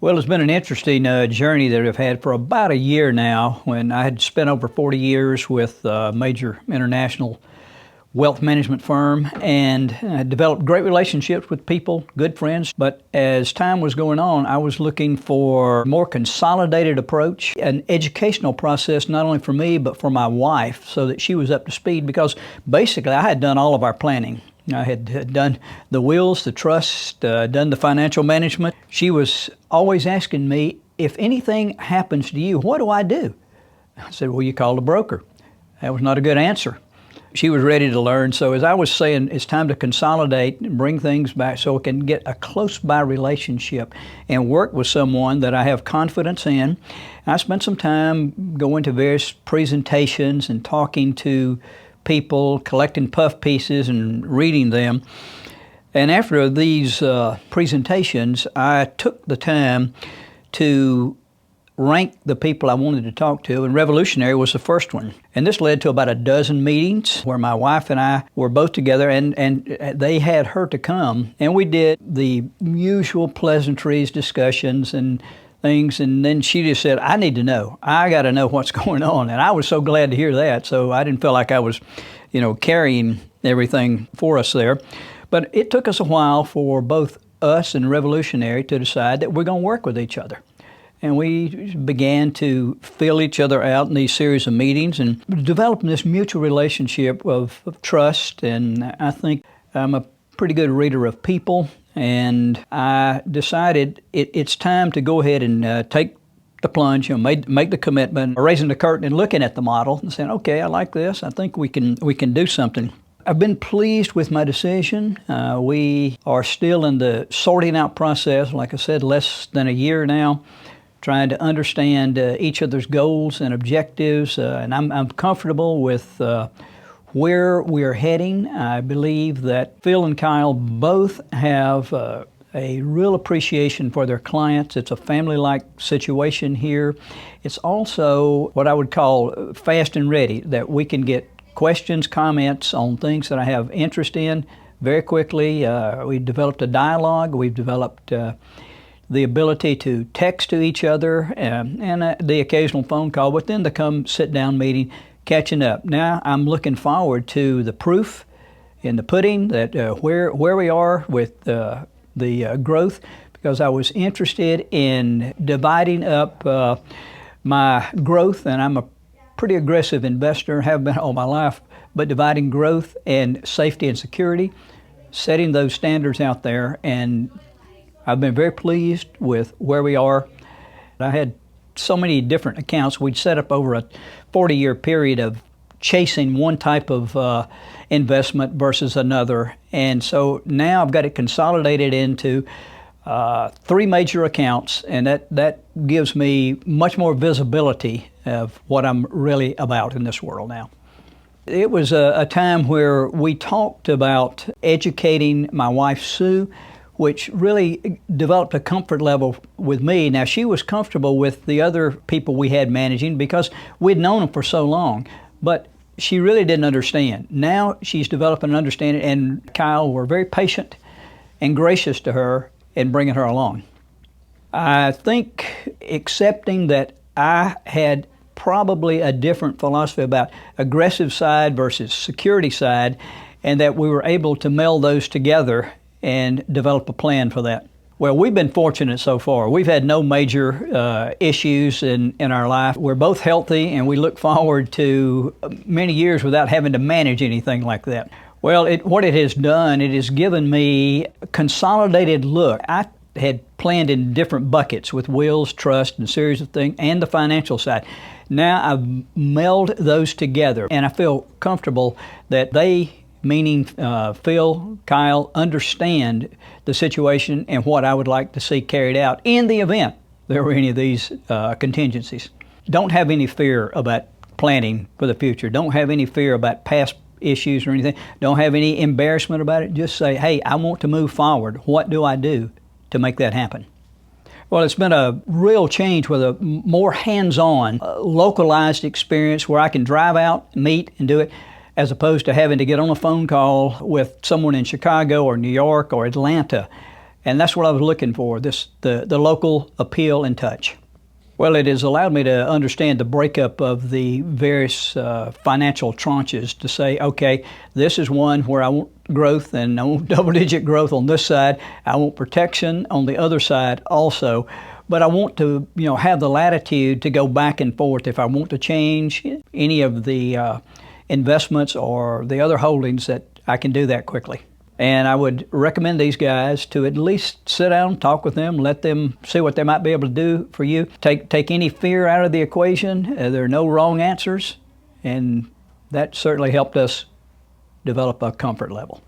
Well, it's been an interesting journey that I've had for about a year now, when I had spent over 40 years with a major international wealth management firm and developed great relationships with people, good friends. But as time was going on, I was looking for a more consolidated approach, an educational process not only for me but for my wife, so that she was up to speed, because basically I had done all of our planning. I had done the wills, the trust, done the financial management. She was always asking me, if anything happens to you, what do I do? I said, well, you call the broker. That was not a good answer. She was ready to learn. So as I was saying, it's time to consolidate and bring things back so we can get a close-by relationship and work with someone that I have confidence in. I spent some time going to various presentations and talking to people, collecting puff pieces and reading them. And after these presentations, I took the time to rank the people I wanted to talk to, and Revolutionary was the first one. And this led to about a dozen meetings where my wife and I were both together, and they had her to come. And we did the usual pleasantries, discussions, and things, and then she just said, I need to know. I got to know what's going on. And I was so glad to hear that, so I didn't feel like I was, carrying everything for us there. But it took us a while for both us and Revolutionary to decide that we're going to work with each other. And we began to fill each other out in these series of meetings and developing this mutual relationship of trust. And I think I'm a pretty good reader of people, and I decided it's time to go ahead and take the plunge, make the commitment, raising the curtain and looking at the model and saying, okay, I like this. I think we can do something. I've been pleased with my decision. We are still in the sorting out process, like I said, less than a year now, trying to understand each other's goals and objectives, and I'm comfortable with where we're heading. I believe that Phil and Kyle both have a real appreciation for their clients. It's a family-like situation here. It's also what I would call fast and ready, that we can get questions, comments on things that I have interest in very quickly. We've developed a dialogue. We've developed the ability to text to each other and the occasional phone call, but then to come sit-down meeting, catching up. Now I'm looking forward to the proof in the pudding, that where we are with the growth, because I was interested in dividing up my growth, and I'm a pretty aggressive investor, have been all my life, but dividing growth and safety and security, setting those standards out there, and I've been very pleased with where we are. I had so many different accounts. We'd set up over a 40-year period of chasing one type of investment versus another. And so now I've got it consolidated into 3 major accounts, and that gives me much more visibility of what I'm really about in this world now. It was a time where we talked about educating my wife, Sue, which really developed a comfort level with me. Now, she was comfortable with the other people we had managing because we'd known them for so long, but she really didn't understand. Now she's developing an understanding, and Kyle were very patient and gracious to her in bringing her along. I think accepting that I had probably a different philosophy about aggressive side versus security side, and that we were able to meld those together and develop a plan for that. Well, we've been fortunate so far. We've had no major issues in our life. We're both healthy, and we look forward to many years without having to manage anything like that. Well, what it has done, it has given me a consolidated look. I had planned in different buckets with wills, trust, and series of things, and the financial side. Now I've melded those together, and I feel comfortable that they, meaning Phil, Kyle, understand the situation and what I would like to see carried out in the event there were any of these contingencies. Don't have any fear about planning for the future. Don't have any fear about past issues or anything. Don't have any embarrassment about it. Just say, hey, I want to move forward. What do I do to make that happen? Well, it's been a real change with a more hands-on, localized experience where I can drive out, meet, and do it, as opposed to having to get on a phone call with someone in Chicago or New York or Atlanta. And that's what I was looking for, the local appeal and touch. Well, it has allowed me to understand the breakup of the various financial tranches to say, okay, this is one where I want growth and I want double-digit growth on this side. I want protection on the other side also. But I want to, have the latitude to go back and forth if I want to change any of the investments or the other holdings, that I can do that quickly. And I would recommend these guys to at least sit down, talk with them, let them see what they might be able to do for you. Take any fear out of the equation. There are no wrong answers, and that certainly helped us develop a comfort level.